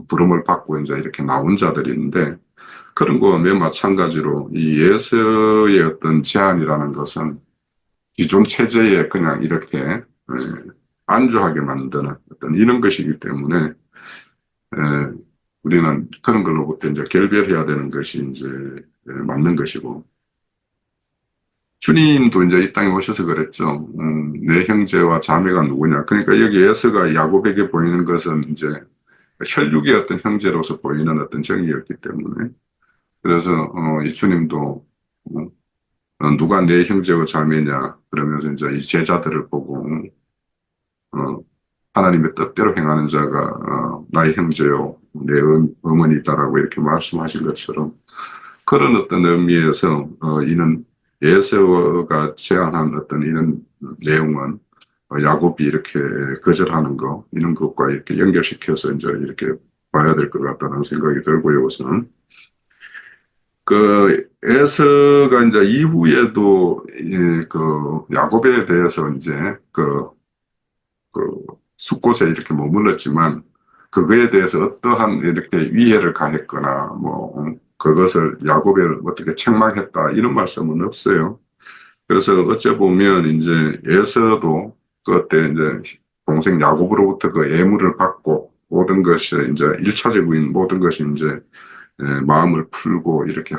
부름을 받고 이제 이렇게 나온 자들이 있는데 그런 거와 마찬가지로 이 예서의 어떤 제안이라는 것은 기존 체제에 그냥 이렇게 안주하게 만드는 어떤 이런 것이기 때문에 우리는 그런 걸로부터 이제 결별해야 되는 것이 이제 맞는 것이고 주님도 이제 이 땅에 오셔서 그랬죠. 내 형제와 자매가 누구냐. 그러니까 여기 예서가 야곱에게 보이는 것은 이제 혈육의 어떤 형제로서 보이는 어떤 정의였기 때문에 그래서 이 주님도 누가 내 형제와 자매냐 그러면서 이제 이 제자들을 보고 어, 하나님의 뜻대로 행하는 자가 나의 형제요 내 어머니다라고 이렇게 말씀하신 것처럼 그런 어떤 의미에서 이는 예서가 제안한 어떤 이런 내용은 야곱이 이렇게 거절하는 거 이런 것과 이렇게 연결시켜서 이제 이렇게 봐야 될 것 같다는 생각이 들고요. 우선 그 에서가 이제 이후에도 그 야곱에 대해서 이제 그 숫곳에 이렇게 머물렀지만 그거에 대해서 어떠한 이렇게 위해를 가했거나 뭐 그것을 야곱을 어떻게 책망했다 이런 말씀은 없어요. 그래서 어째 보면 이제 에서도 그때 이제 동생 야곱으로부터 그 예물을 받고 모든 것이 이제 일차적인 모든 것이 이제 마음을 풀고 이렇게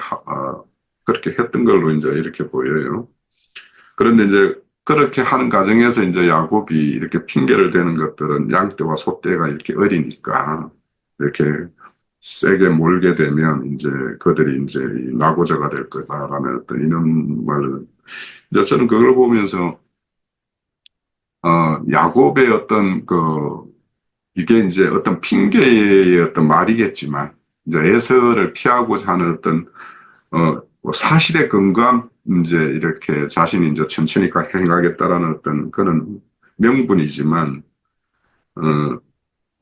그렇게 했던 걸로 이제 이렇게 보여요. 그런데 이제 그렇게 하는 과정에서 이제 야곱이 이렇게 핑계를 대는 것들은 양떼와 소떼가 이렇게 어리니까 이렇게 세게 몰게 되면 이제 그들이 이제 낙오자가 될 거다라는 어떤 이런 말을 이제 저는 그걸 보면서 야곱의 어떤 이게 이제 어떤 핑계의 어떤 말이겠지만 이제 에서를 피하고자 하는 어떤 뭐 사실에 근거한 이제 이렇게 자신이 이제 천천히 행하겠다라는 어떤 그런 명분이지만 어,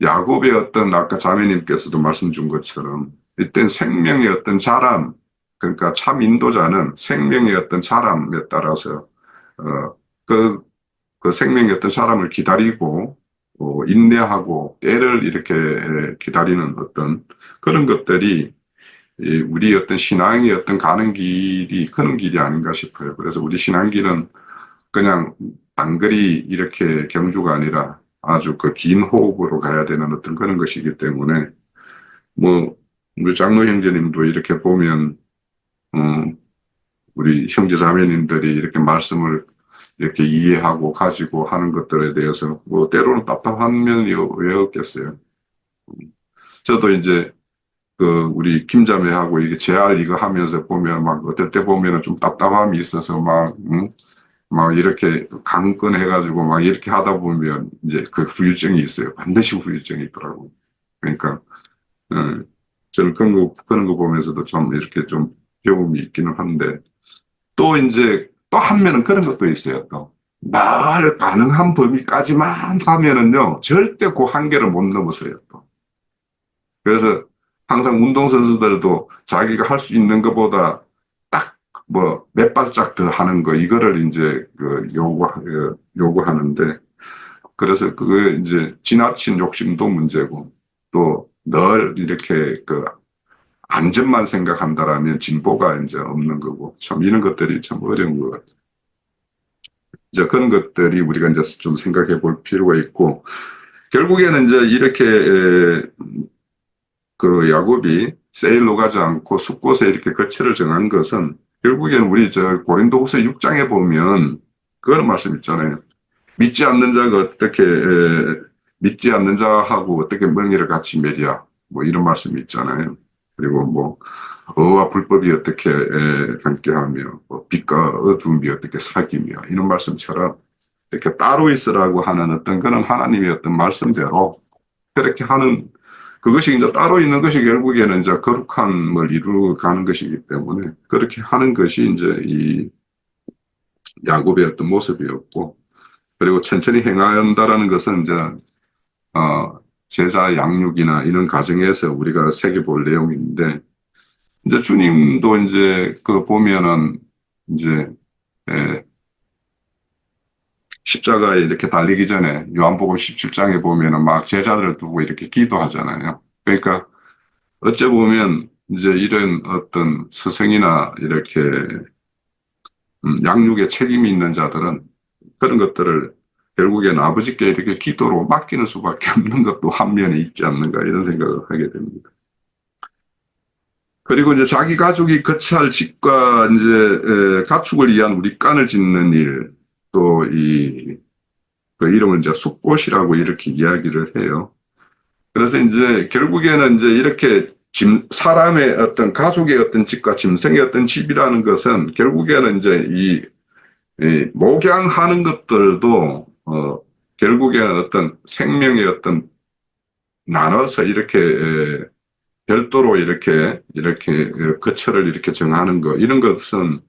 야곱의 어떤 아까 자매님께서도 말씀 준 것처럼 일단 생명의 어떤 자람 그러니까 참 인도자는 생명의 어떤 자람에 따라서 어, 그, 그 생명의 어떤 사람을 기다리고 인내하고 때를 이렇게 기다리는 어떤 그런 것들이 우리 어떤 신앙의 어떤 가는 길이 그런 길이 아닌가 싶어요. 그래서 우리 신앙길은 그냥 단거리 이렇게 경주가 아니라 아주 그 긴 호흡으로 가야 되는 어떤 그런 것이기 때문에 뭐 우리 장로 형제님도 이렇게 보면 우리 형제 자매님들이 이렇게 말씀을 이렇게 이해하고 가지고 하는 것들에 대해서 뭐 때로는 답답한 면이 왜 없겠어요. 저도 이제 그 우리 김자매하고 이게 재활 이거 하면서 보면 막 어떨 때 보면은 좀 답답함이 있어서 막, 막 이렇게 강권 해가지고 막 이렇게 하다 보면 이제 그 후유증이 있어요. 반드시 후유증이 있더라고요. 그러니까, 저는 그런 거 보면서도 좀 이렇게 좀 배움이 있기는 한데 또 이제 또 한 면은 그런 것도 있어요. 또 말 가능한 범위까지만 하면은요 절대 그 한계를 못 넘어서요. 또 그래서 항상 운동선수들도 자기가 할 수 있는 것보다 딱 뭐 몇 발짝 더 하는 거 이거를 이제 요구하는데 그래서 그거 이제 지나친 욕심도 문제고 또 늘 이렇게 그 안전만 생각한다라면 진보가 이제 없는 거고 참 이런 것들이 참 어려운 것 같아요. 이제 그런 것들이 우리가 이제 좀 생각해 볼 필요가 있고 결국에는 이제 이렇게 그 야곱이 세일로 가지 않고 숲곳에 이렇게 거처를 정한 것은 결국에는 우리 저 고린도후서 6장에 보면 그런 말씀 있잖아요. 믿지 않는 자가 어떻게 믿지 않는 자하고 어떻게 멍에를 같이 매랴 뭐 이런 말씀이 있잖아요. 그리고 뭐 의와 불법이 어떻게 함께하며 뭐 빛과 어두움이 어떻게 사귀며 이런 말씀처럼 이렇게 따로 있으라고 하는 어떤 그런 하나님의 어떤 말씀대로 그렇게 하는 그것이 이제 따로 있는 것이 결국에는 이제 거룩함을 이루어가는 것이기 때문에 그렇게 하는 것이 이제 이 야곱의 어떤 모습이었고 그리고 천천히 행한다라는 것은 이제 제자 양육이나 이런 과정에서 우리가 새겨볼 내용인데 이제 주님도 이제 그 보면은 이제 예, 십자가에 이렇게 달리기 전에 요한복음 17장에 보면은 막 제자들을 두고 이렇게 기도하잖아요. 그러니까 어째 보면 이제 이런 어떤 스승이나 이렇게 양육에 책임이 있는 자들은 그런 것들을 결국엔 아버지께 이렇게 기도로 맡기는 수밖에 없는 것도 한 면에 있지 않는가 이런 생각을 하게 됩니다. 그리고 이제 자기 가족이 거처할 집과 이제 가축을 위한 우리 깐을 짓는 일, 또 그 이름을 이제 숲곳이라고 이렇게 이야기를 해요. 그래서 이제 결국에는 이제 이렇게 사람의 어떤 가족의 어떤 집과 짐승의 어떤 집이라는 것은 결국에는 이제 이 목양하는 것들도 결국에는 어떤 생명의 어떤 나눠서 이렇게 별도로 이렇게 거처를 이렇게 정하는 거 이런 것은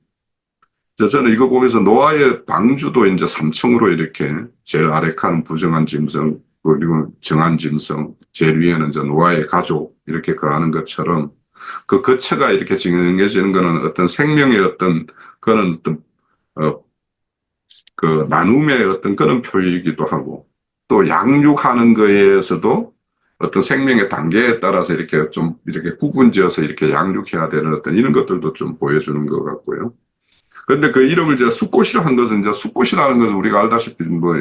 저는 이거 보면서 노아의 방주도 이제 3층으로 이렇게 제일 아래 칸 부정한 짐승 그리고 정한 짐승 제일 위에는 이제 노아의 가족 이렇게 거하는 것처럼 그 거처가 이렇게 정해지는 거는 어떤 생명의 어떤 그런 어떤 그 나눔의 어떤 그런 표현이기도 하고 또 양육하는 거에서도 어떤 생명의 단계에 따라서 이렇게 좀 이렇게 구분지어서 이렇게 양육해야 되는 어떤 이런 것들도 좀 보여주는 것 같고요. 그런데 그 이름을 이제 숲꽃이라 한 것은 이제 숲꽃이라는 것은 우리가 알다시피 뭐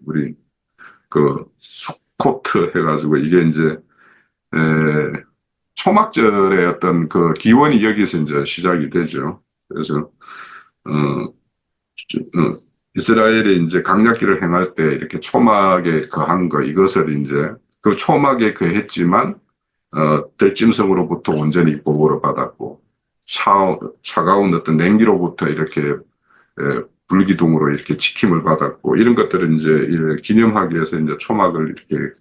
우리 그 숲코트 해가지고 이게 이제 초막절의 어떤 그 기원이 여기서 이제 시작이 되죠. 그래서 이스라엘이 이제 강약기를 행할 때 이렇게 초막에 거한 거 이것을 이제 그 초막에 거했지만 들짐승으로부터 온전히 보호를 받았고 차가운 어떤 냉기로부터 이렇게 불기둥으로 이렇게 지킴을 받았고 이런 것들을 이제 기념하기 위해서 이제 초막을 이렇게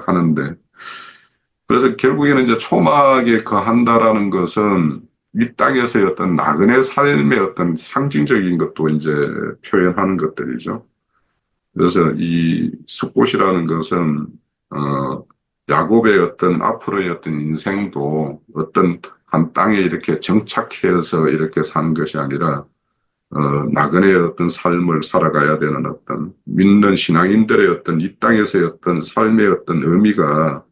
하는데 그래서 결국에는 이제 초막에 거한다라는 것은 이 땅에서의 어떤 나그네 삶의 어떤 상징적인 것도 이제 표현하는 것들이죠. 그래서 이 숲곳이라는 것은 야곱의 어떤 앞으로의 어떤 인생도 어떤 한 땅에 이렇게 정착해서 이렇게 사는 것이 아니라 나그네의 어떤 삶을 살아가야 되는 어떤 믿는 신앙인들의 어떤 이 땅에서의 어떤 삶의 어떤 의미가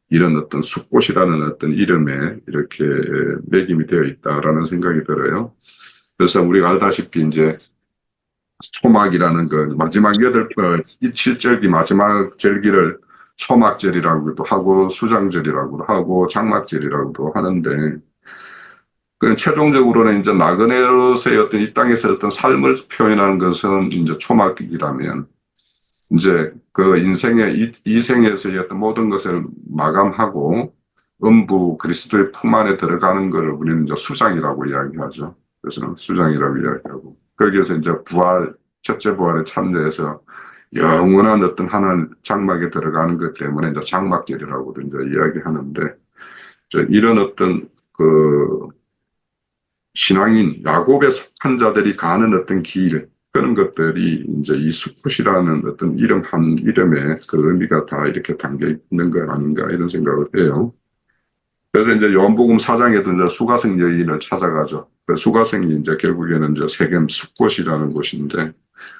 이런 어떤 숲곳이라는 어떤 이름에 이렇게 매김이 되어 있다라는 생각이 들어요. 그래서 우리가 알다시피 이제 초막이라는 그 마지막 7절기 마지막 절기를 초막절이라고도 하고 수장절이라고도 하고 장막절이라고도 하는데 최종적으로는 이제 나그네로서의 어떤 이 땅에서 어떤 삶을 표현하는 것은 이제 초막이라면, 이제 그 인생의 이 생에서의 어떤 모든 것을 마감하고 음부 그리스도의 품 안에 들어가는 것을 우리는 이제 수장이라고 이야기하죠. 그래서 수장이라고 이야기하고, 거기에서 이제 부활, 첫째 부활에 참여해서 영원한 어떤 하나님 장막에 들어가는 것 때문에 이제 장막절이라고도 이제 이야기하는데, 이런 어떤 그 신앙인 야곱에 속한 자들이 가는 어떤 길, 그런 것들이 이제 이 수컷이라는 어떤 이름 한 이름에 그 의미가 다 이렇게 담겨 있는 거 아닌가 이런 생각을 해요. 그래서 이제 요한복음 4장에도 이제 수가성 여인을 찾아가죠. 그 수가성이 이제 결국에는 이제 세겜 수꽃이라는 곳인데,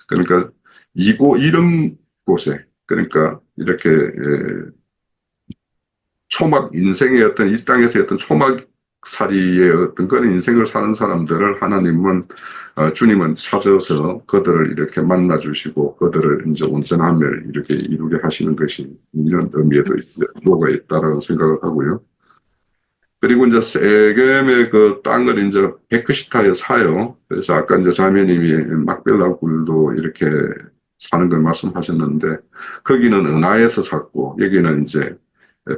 그러니까 이런 곳에, 그러니까 이렇게 초막 인생의 어떤 이 땅에서의 어떤 초막살이의 어떤 그런 인생을 사는 사람들을 하나님은 주님은 찾아서 그들을 이렇게 만나 주시고 그들을 이제 온전함을 이렇게 이루게 하시는 것이 이런 의미에도 뭐가 있다라고 생각을 하고요. 그리고 이제 세겜의 그 땅을 이제 베크시타에 사요. 그래서 아까 이제 자매님이 막벨라 굴도 이렇게 사는 걸 말씀하셨는데, 거기는 은하에서 샀고 여기는 이제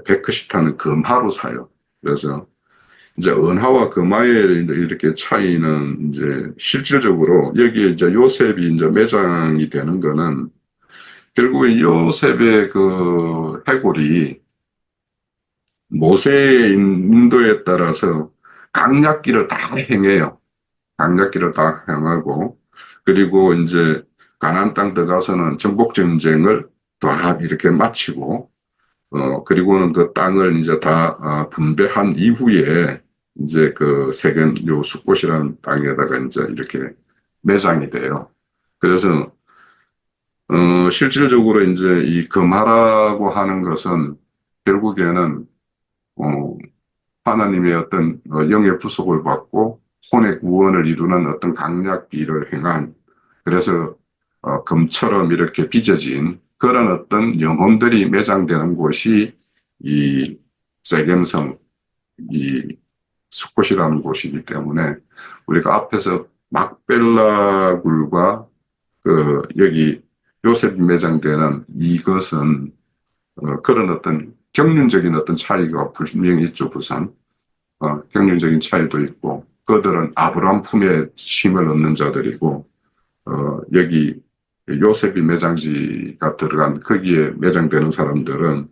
베크시타는 금하로 사요. 그래서 이제 은하와 금하의 이렇게 차이는 이제 실질적으로 여기에 이제 요셉이 이제 매장이 되는 거는 결국에 요셉의 그 해골이 모세의 인도에 따라서 강약길을 다 행해요. 강약길을 다 행하고, 그리고 이제 가나안 땅 들어가서는 정복 전쟁을 다 이렇게 마치고, 그리고는 그 땅을 이제 다 분배한 이후에 이제 그 세겜 요 숫곳이라는 땅에다가 이제 이렇게 매장이 돼요. 그래서 실질적으로 이제 이 금하라고 하는 것은 결국에는 하나님의 어떤 영의 부속을 받고 혼의 구원을 이루는 어떤 강약기를 행한, 그래서 금처럼 이렇게 빚어진 그런 어떤 영혼들이 매장되는 곳이 이 세겜성, 이 수꽃이라는 곳이기 때문에 우리가 앞에서 막벨라 굴과 그 여기 요셉이 매장되는 이것은 그런 어떤 경륜적인 어떤 차이가 분명히 있죠, 부산. 경륜적인 차이도 있고, 그들은 아브라함 품에 힘을 얻는 자들이고, 여기 요셉이 매장지가 들어간 거기에 매장되는 사람들은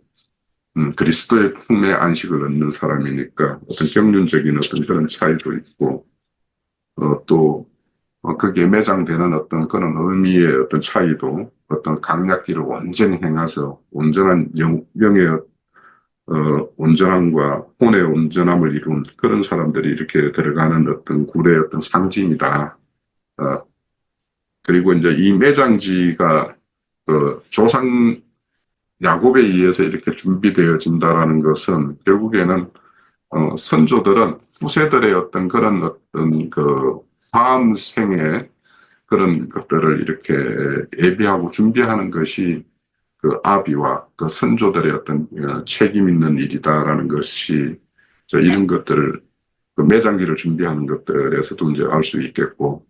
그리스도의 품에 안식을 얻는 사람이니까 어떤 경륜적인 어떤 그런 차이도 있고, 또 거기에 매장되는 어떤 그런 의미의 어떤 차이도 어떤 강약기를 온전히 행해서 온전한 영의 온전함과 혼의 온전함을 이룬 그런 사람들이 이렇게 들어가는 어떤 굴의 어떤 상징이다. 그리고 이제 이 매장지가 조상 야곱에 의해서 이렇게 준비되어진다라는 것은 결국에는 선조들은 후세들의 어떤 그런 어떤 그 다음 생에 그런 것들을 이렇게 예비하고 준비하는 것이 그 아비와 그 선조들의 어떤 책임 있는 일이다라는 것이 이런 것들을 그 매장기를 준비하는 것들에서도 이제 알 수 있겠고,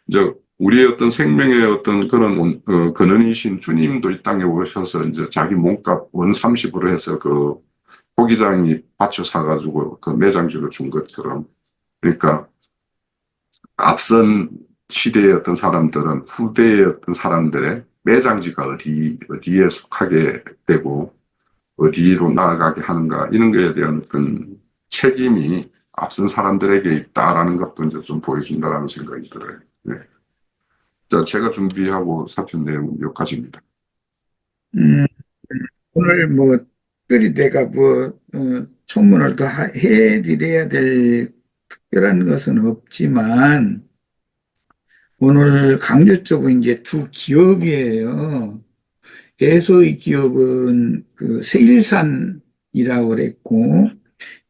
이제 우리의 어떤 생명의 어떤 그런 근원이신 주님도 이 땅에 오셔서 이제 자기 몸값 원 30으로 해서 그 고기장이 받쳐 사가지고 그 매장지를 준 것처럼, 그러니까 앞선 시대의 어떤 사람들은 후대의 어떤 사람들의 매장지가 어디에 속하게 되고 어디로 나아가게 하는가 이런 거에 대한 어떤 책임이 앞선 사람들에게 있다라는 것도 이제 좀 보여준다라는 생각이 들어요. 네. 자, 제가 준비하고 살핀 내용은 여기까지입니다. 음, 오늘 뭐, 특별히 내가 뭐, 첨언을 더 해드려야 될 특별한 것은 없지만, 오늘 강조적으로 이제 두 기업이에요. 에서의 기업은 그 세일산이라고 그랬고,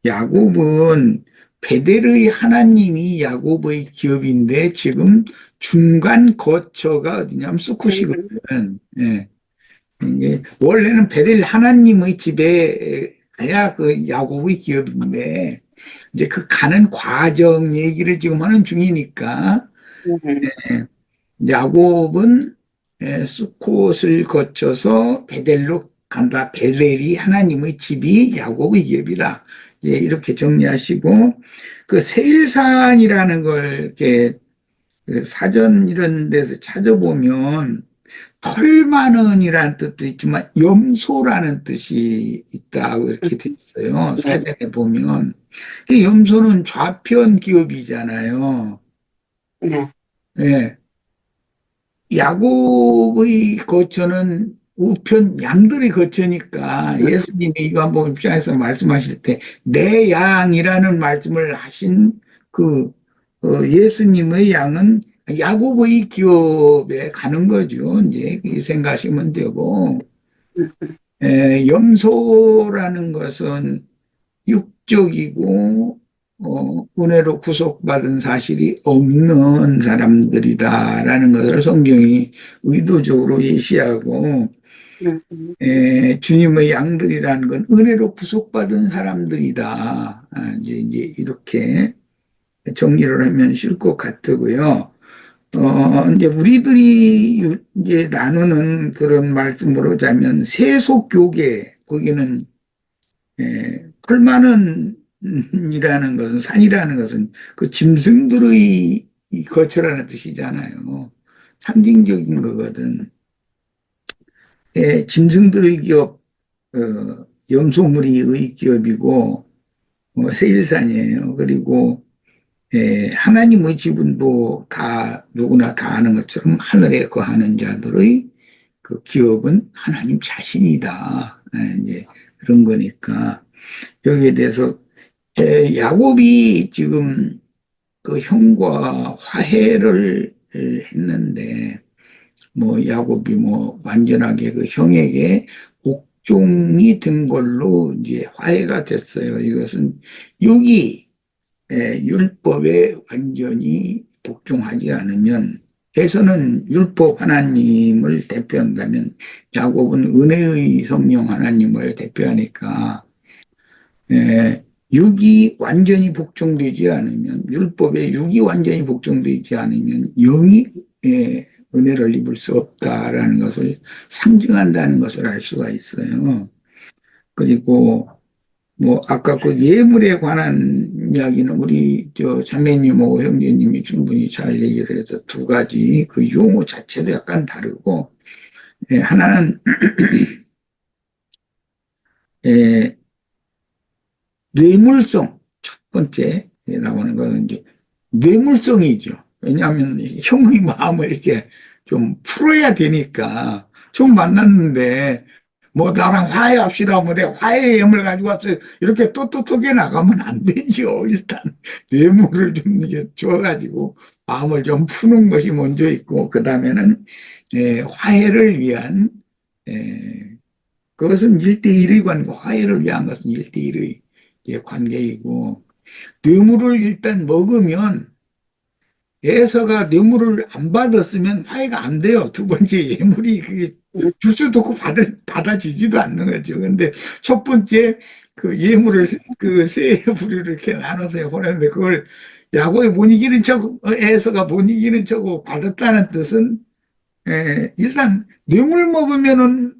야곱은 베델의 하나님이 야곱의 기업인데, 지금 중간 거처가 어디냐면 수쿠시거든. 예. 이게 원래는 베델 하나님의 집에 가야 그 야곱의 기업인데 이제 그 가는 과정 얘기를 지금 하는 중이니까, 음, 야곱은 수콧을 거쳐서 베델로 간다. 베델이 하나님의 집이 야곱의 기업이다. 이제 이렇게 정리하시고, 그 세일산이라는 걸 이렇게 그 사전 이런 데서 찾아보면 털만은이라는 뜻도 있지만 염소라는 뜻이 있다고 이렇게 돼 있어요. 네, 사전에 보면. 그 염소는 좌편 기업이잖아요. 네, 예. 야곱의 거처는 우편 양들의 거처니까 예수님이 요한복음 6장에서 말씀하실 때 내 양이라는 말씀을 하신 그 예수님의 양은 야곱의 기업에 가는 거죠. 이제 이 생각하시면 되고 염소라는 것은 육적이고 은혜로 구속받은 사실이 없는 사람들이다라는 것을 성경이 의도적으로 예시하고 주님의 양들이라는 건 은혜로 구속받은 사람들이다. 이제 이렇게 정리를 하면 쉬울 것 같고요. 이제 우리들이 이제 나누는 그런 말씀으로 자면 세속교계, 거기는 풀만은이라는 것은, 산이라는 것은 그 짐승들의 거처라는 뜻이잖아요. 상징적인 거거든. 짐승들의 기업, 염소무리의 기업이고, 세일산이에요. 그리고, 하나님의 지분도 다, 누구나 다 아는 것처럼 하늘에 거하는 자들의 그 기업은 하나님 자신이다. 이제 그런 거니까. 여기에 대해서 야곱이 지금 그 형과 화해를 했는데 뭐 야곱이 뭐 완전하게 그 형에게 복종이 된 걸로 이제 화해가 됐어요. 이것은 육이 율법에 완전히 복종하지 않으면 에서는 율법 하나님을 대표한다면 야곱은 은혜의 성령 하나님을 대표하니까 육이 완전히 복종되지 않으면, 율법에 육이 완전히 복종되지 않으면 영이 은혜를 입을 수 없다라는 것을 상징한다는 것을 알 수가 있어요. 그리고 뭐 아까 그 예물에 관한 이야기는 우리 저 자매님하고 형제님이 충분히 잘 얘기를 해서 두 가지 그 용어 자체도 약간 다르고 하나는 뇌물성, 첫 번째 나오는 것은 이제 뇌물성이죠. 왜냐하면 형의 마음을 이렇게 좀 풀어야 되니까 좀 만났는데 뭐 나랑 화해합시다. 뭐 내가 화해의 염을 가지고 왔어요. 이렇게 떳떳하게 나가면 안 되죠. 일단 뇌물을 좀 이게 줘가지고 마음을 좀 푸는 것이 먼저 있고 그 다음에는 화해를 위한 그것은 1대1의 관계, 화해를 위한 것은 1대1의 관계이고, 뇌물을 일단 먹으면, 예서가 뇌물을 안 받았으면 화해가 안 돼요. 두 번째, 예물이 그게 줄 수도 없고 받아지지도 않는 거죠. 근데 첫 번째, 그 예물을, 그 세 부류를 이렇게 나눠서 보냈는데, 그걸 야곱이 못 이기는 척, 에서가 못 이기는 척 받았다는 뜻은, 일단 뇌물 먹으면은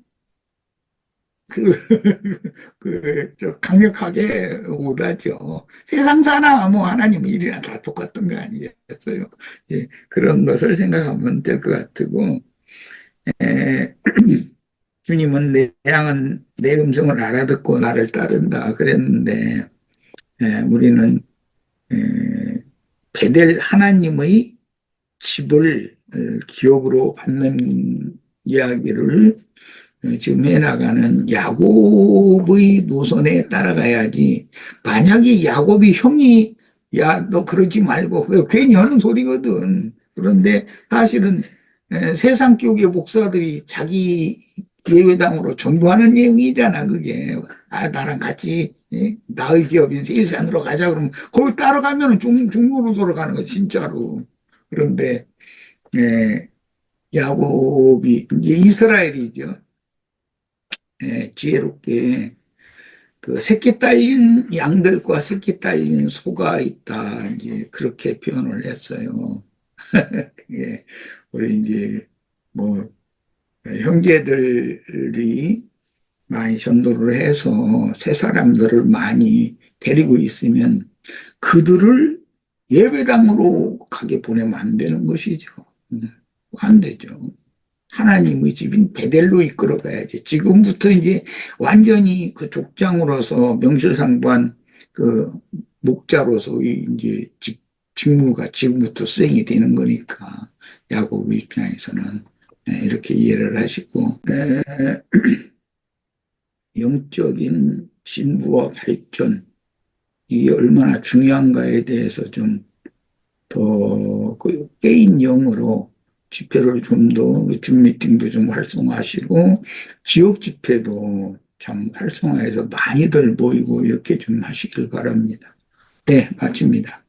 그, 강력하게 못하죠. 세상 사나, 뭐, 하나님 일이나 다 똑같은 거 아니겠어요? 예, 그런 것을 생각하면 될 것 같고, 에, 주님은 내 양은 내 음성을 알아듣고 나를 따른다. 그랬는데, 우리는, 베델 하나님의 집을 기업으로 받는 이야기를 지금 해나가는 야곱의 노선에 따라가야지. 만약에 야곱이 형이 야, 너 그러지 말고 그거 괜히 하는 소리거든. 그런데 사실은 세상 쪽의 목사들이 자기 예배당으로 전도하는 내용이잖아, 그게. 아, 나랑 같이 나의 기업인 세일산으로 가자 그러면 거기 따라가면 중로로 돌아가는 거 진짜로. 그런데 야곱이 이제 이스라엘이죠. 지혜롭게 그 새끼 딸린 양들과 새끼 딸린 소가 있다. 이제 그렇게 표현을 했어요. 예, 우리 이제 뭐 형제들이 많이 전도를 해서 새 사람들을 많이 데리고 있으면 그들을 예배당으로 가게 보내면 안 되는 것이죠. 안 되죠. 하나님의 집인 베델로 이끌어 가야지. 지금부터 이제 완전히 그 족장으로서 명실상부한 그 목자로서 이제 직무가 지금부터 수행이 되는 거니까 야곱 입장에서는 이렇게 이해를 하시고 영적인 진부와 발전 이게 얼마나 중요한가에 대해서 좀 더 깨인 영으로 집회를 좀 더 줌 미팅도 좀 활성화하시고 지역 집회도 참 활성화해서 많이들 모이고 이렇게 좀 하시길 바랍니다. 네, 마칩니다.